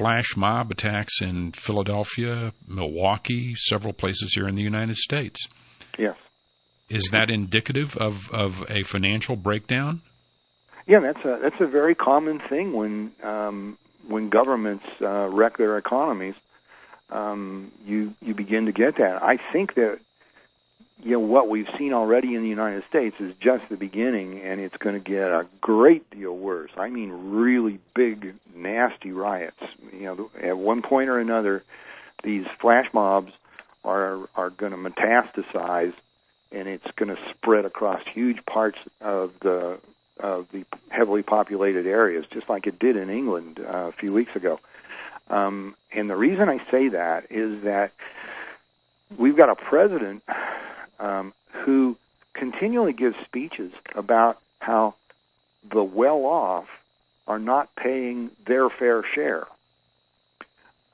flash mob attacks in Philadelphia, Milwaukee, several places here in the United States. Yes. Is that indicative of a financial breakdown? Yeah, that's a very common thing when governments wreck their economies. You begin to get that. I think that what we've seen already in the United States is just the beginning, and it's going to get a great deal worse. I mean, really big, nasty riots. At one point or another, these flash mobs are going to metastasize, and it's going to spread across huge parts of the heavily populated areas, just like it did in England a few weeks ago. And the reason I say that is that we've got a president who continually gives speeches about how the well-off are not paying their fair share.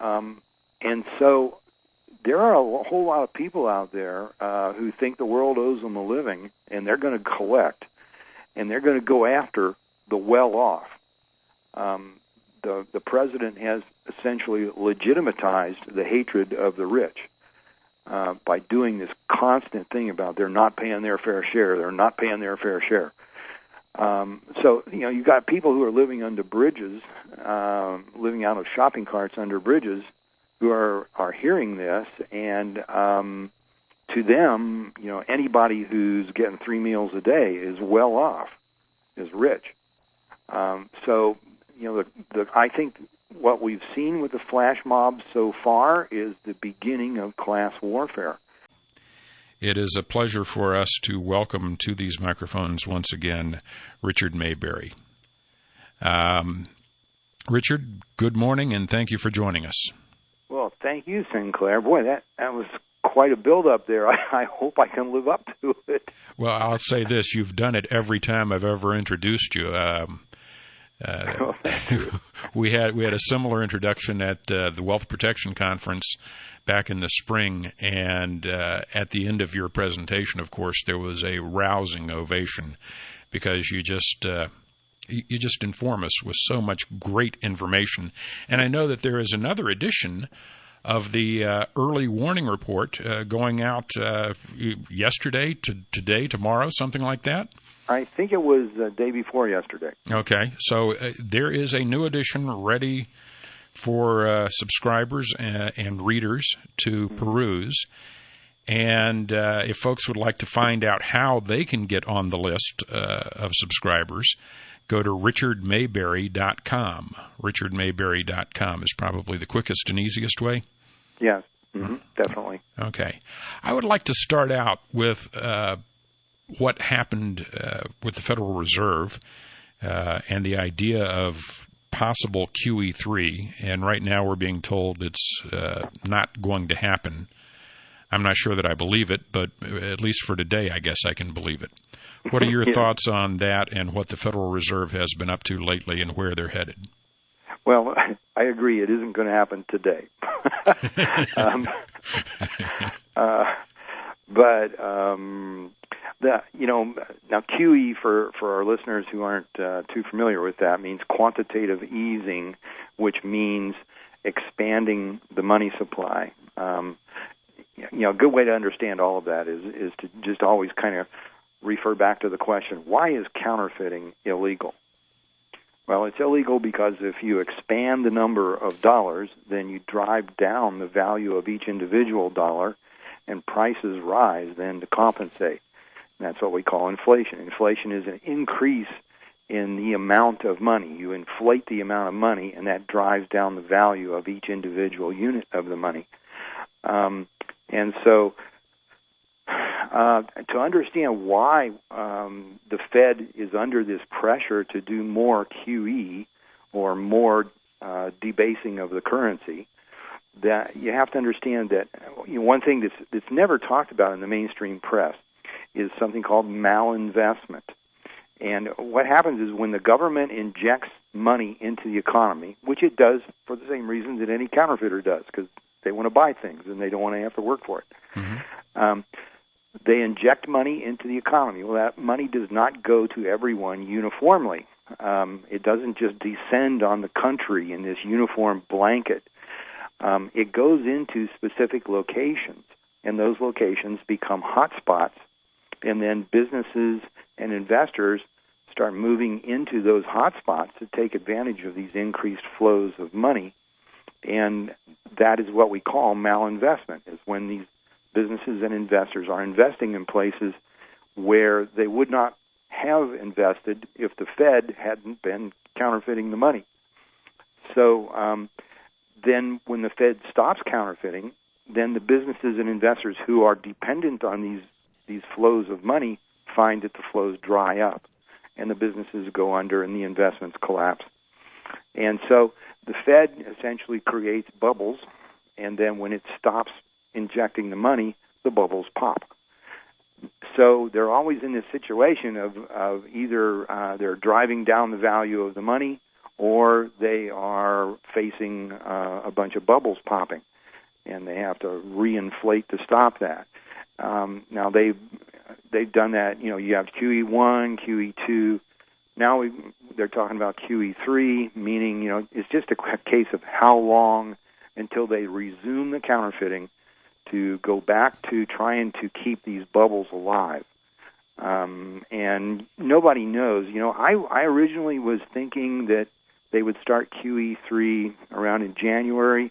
And so there are a whole lot of people out there who think the world owes them a living, and they're going to collect, and they're going to go after the well-off. The president has essentially legitimatized the hatred of the rich by doing this constant thing about they're not paying their fair share, they're not paying their fair share. So, you've got people who are living under bridges, living out of shopping carts under bridges, who are hearing this, and to them, anybody who's getting 3 meals a day is well off, is rich. So, I think what we've seen with the flash mobs so far is the beginning of class warfare. It is a pleasure for us to welcome to these microphones once again Richard Maybury. Richard, good morning, and thank you for joining us. Well, thank you, Sinclair. Boy, that was quite a build-up there. I hope I can live up to it. Well, I'll say this. You've done it every time I've ever introduced you. We had a similar introduction at the Wealth Protection Conference back in the spring, and at the end of your presentation, of course, there was a rousing ovation because you just inform us with so much great information. And I know that there is another edition of the early warning report going out yesterday, today, tomorrow, something like that. I think it was the day before yesterday. Okay, so there is a new edition ready for subscribers and readers to peruse. And if folks would like to find out how they can get on the list of subscribers, go to richardmaybury.com. richardmaybury.com is probably the quickest and easiest way. Yes, definitely. Okay. I would like to start out with what happened with the Federal Reserve and the idea of possible QE3, and right now we're being told it's not going to happen. I'm not sure that I believe it, but at least for today, I guess I can believe it. What are your thoughts on that and what the Federal Reserve has been up to lately and where they're headed? Well, I agree. It isn't going to happen today. Now QE for our listeners who aren't too familiar with that means quantitative easing, which means expanding the money supply. A good way to understand all of that is to just always kind of refer back to the question, why is counterfeiting illegal? Well, it's illegal because if you expand the number of dollars, then you drive down the value of each individual dollar, and prices rise then to compensate. And that's what we call inflation. Inflation is an increase in the amount of money. You inflate the amount of money, and that drives down the value of each individual unit of the money. And so to understand why the Fed is under this pressure to do more QE or more debasing of the currency, that you have to understand that one thing that's never talked about in the mainstream press is something called malinvestment. And what happens is when the government injects money into the economy, which it does for the same reason that any counterfeiter does, because they want to buy things and they don't want to have to work for it. Mm-hmm. They inject money into the economy. Well, that money does not go to everyone uniformly. It doesn't just descend on the country in this uniform blanket. It goes into specific locations, and those locations become hot spots, and then businesses and investors start moving into those hot spots to take advantage of these increased flows of money, and that is what we call malinvestment, is when these businesses and investors are investing in places where they would not have invested if the Fed hadn't been counterfeiting the money. So then when the Fed stops counterfeiting, then the businesses and investors who are dependent on these flows of money find that the flows dry up, and the businesses go under and the investments collapse. And so the Fed essentially creates bubbles, and then when it stops injecting the money, the bubbles pop. So they're always in this situation of either they're driving down the value of the money, or they are facing a bunch of bubbles popping, and they have to reinflate to stop that. Now they've done that. You know, you have QE1, QE2. Now they're talking about QE3, meaning, you know, it's just a case of how long until they resume the counterfeiting to go back to trying to keep these bubbles alive. And nobody knows. You know, I originally was thinking that they would start QE3 around in January.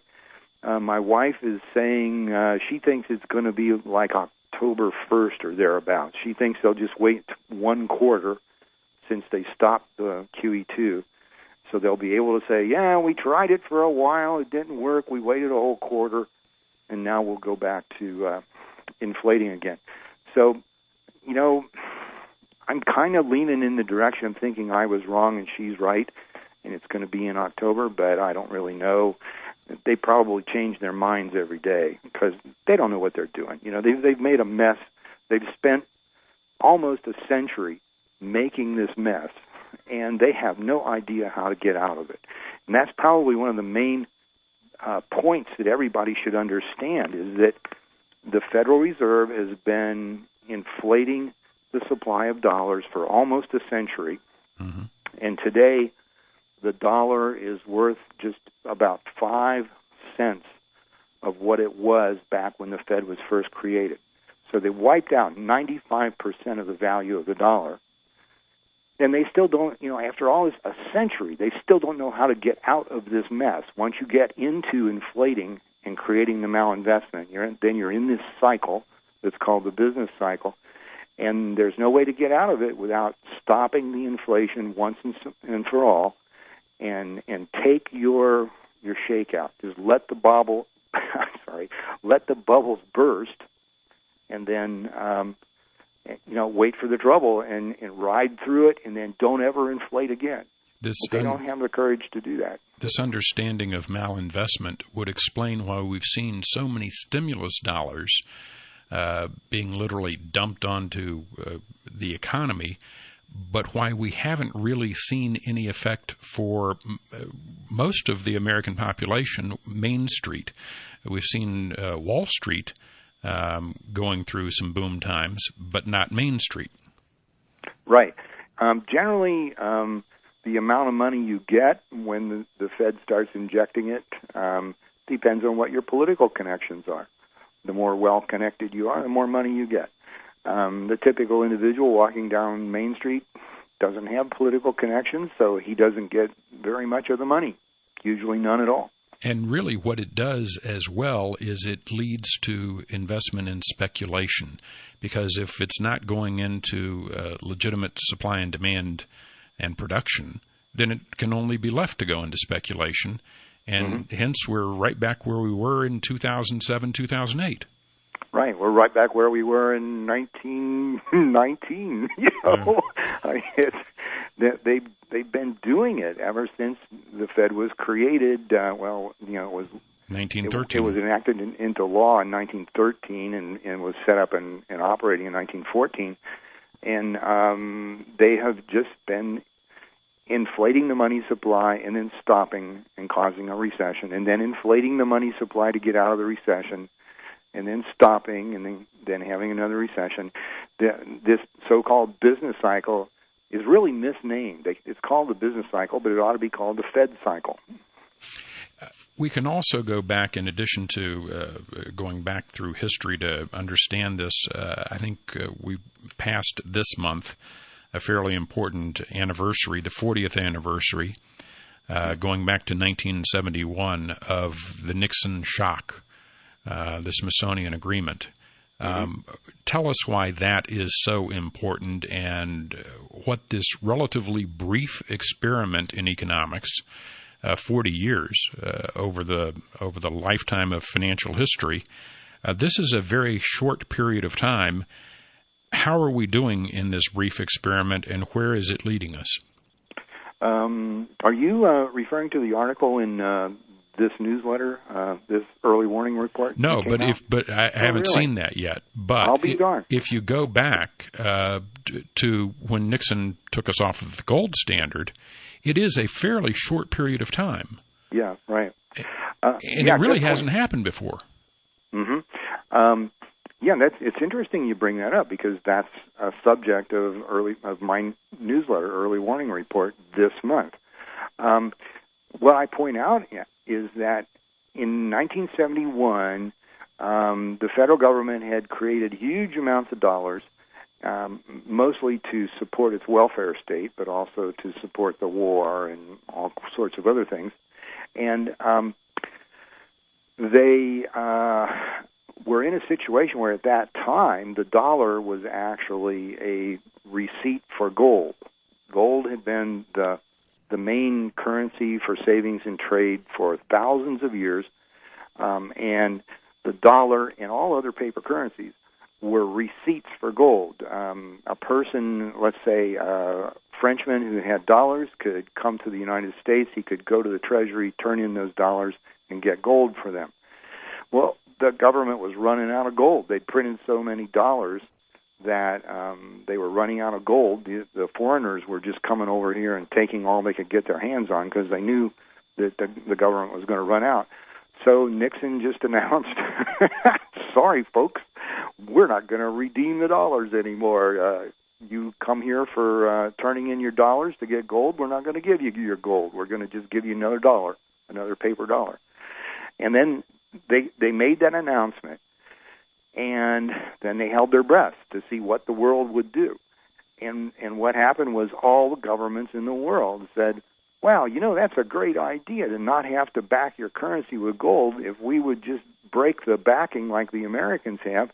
My wife is saying she thinks it's going to be like October 1st or thereabouts. She thinks they'll just wait one quarter since they stopped the QE2. So they'll be able to say, yeah, we tried it for a while, it didn't work, we waited a whole quarter, and now we'll go back to inflating again. So, you know, I'm kind of leaning in the direction of thinking I was wrong and she's right, and it's going to be in October, but I don't really know. They probably change their minds every day because they don't know what they're doing. You know, they've made a mess. They've spent almost a century making this mess, and they have no idea how to get out of it. And that's probably one of the main points that everybody should understand, is that the Federal Reserve has been inflating the supply of dollars for almost a century, and today the dollar is worth just about 5 cents of what it was back when the Fed was first created. So they wiped out 95% of the value of the dollar. And they still don't, you know, after all this, a century, they still don't know how to get out of this mess. Once you get into inflating and creating the malinvestment, then you're in this cycle that's called the business cycle, and there's no way to get out of it without stopping the inflation once and for all, and take your shakeout. Just let the let the bubbles burst, and then wait for the trouble and ride through it, and then don't ever inflate again. They don't have the courage to do that. This understanding of malinvestment would explain why we've seen so many stimulus dollars being literally dumped onto the economy, but why we haven't really seen any effect for most of the American population, Main Street. We've seen Wall Street going through some boom times, but not Main Street. Right. Generally, the amount of money you get when the Fed starts injecting it depends on what your political connections are. The more well-connected you are, the more money you get. The typical individual walking down Main Street doesn't have political connections, so he doesn't get very much of the money, usually none at all. And really what it does as well is it leads to investment in speculation, because if it's not going into legitimate supply and demand and production, then it can only be left to go into speculation, and hence we're right back where we were in 2007, 2008. Right, we're right back where we were in 1919. You know, they've been doing it ever since the Fed was created. It was 1913. It was enacted into law in 1913 and was set up and operating in 1914. And they have just been inflating the money supply and then stopping and causing a recession, and then inflating the money supply to get out of the recession, and then stopping and then having another recession. This so-called business cycle is really misnamed. It's called the business cycle, but it ought to be called the Fed cycle. We can also go back, in addition to going back through history to understand this. I think we passed this month a fairly important anniversary, the 40th anniversary, going back to 1971 of the Nixon shock, the Smithsonian Agreement. Tell us why that is so important and what this relatively brief experiment in economics, 40 years over the lifetime of financial history. This is a very short period of time. How are we doing in this brief experiment, and where is it leading us? Are you referring to the article in this newsletter, this early warning report? No, but I haven't seen that yet. But I'll be darned. If you go back to when Nixon took us off of the gold standard, it is a fairly short period of time. Yeah, right. And it really hasn't happened before. Mm-hmm. It's interesting you bring that up, because that's a subject of my newsletter, Early Warning Report, this month. What I point out is that in 1971, the federal government had created huge amounts of dollars, mostly to support its welfare state, but also to support the war and all sorts of other things. And they were in a situation where at that time the dollar was actually a receipt for gold. Gold had been the main currency for savings and trade for thousands of years, and the dollar and all other paper currencies were receipts for gold. A person, let's say a Frenchman who had dollars, could come to the United States. He could go to the Treasury, turn in those dollars, and get gold for them. Well, the government was running out of gold. They'd printed so many dollars that they were running out of gold. The foreigners were just coming over here and taking all they could get their hands on, because they knew that the government was going to run out. So Nixon just announced, sorry, folks, we're not going to redeem the dollars anymore. You come here for turning in your dollars to get gold. We're not going to give you your gold. We're going to just give you another dollar, another paper dollar. And then they made that announcement, and then they held their breath to see what the world would do. And what happened was all the governments in the world said, wow, that's a great idea to not have to back your currency with gold. If we would just break the backing like the Americans have,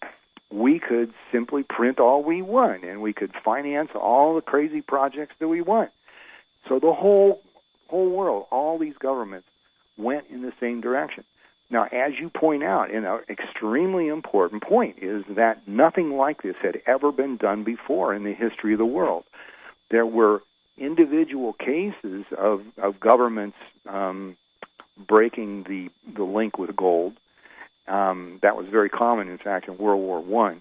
we could simply print all we want, and we could finance all the crazy projects that we want. So the whole world, all these governments went in the same direction. Now, as you point out, and an extremely important point is that nothing like this had ever been done before in the history of the world. There were individual cases of governments breaking the link with gold. That was very common, in fact, in World War I.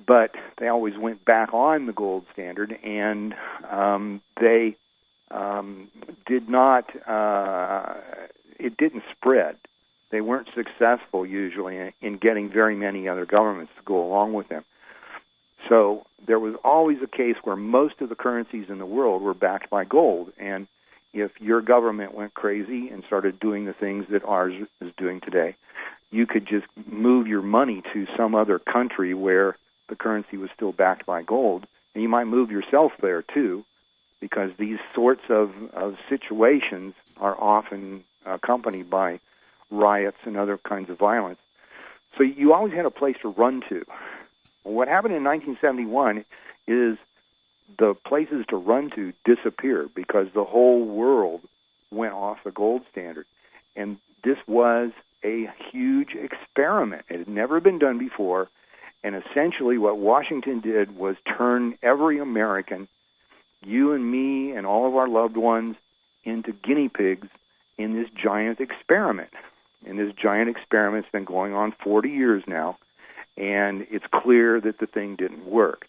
But they always went back on the gold standard, and they did not. It didn't spread. They weren't successful usually in getting very many other governments to go along with them. So there was always a case where most of the currencies in the world were backed by gold, and if your government went crazy and started doing the things that ours is doing today, you could just move your money to some other country where the currency was still backed by gold, and you might move yourself there too, because these sorts of situations are often accompanied by riots and other kinds of violence. So you always had a place to run to. Well, what happened in 1971 is the places to run to disappeared because the whole world went off the gold standard. And this was a huge experiment. It had never been done before. And essentially what Washington did was turn every American, you and me and all of our loved ones, into guinea pigs in this giant experiment. And this giant experiment's been going on 40 years now, and it's clear that the thing didn't work.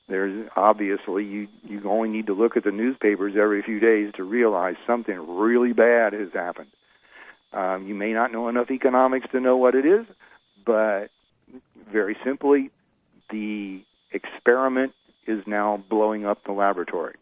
There's obviously, you only need to look at the newspapers every few days to realize something really bad has happened. You may not know enough economics to know what it is, but very simply, the experiment is now blowing up the laboratory.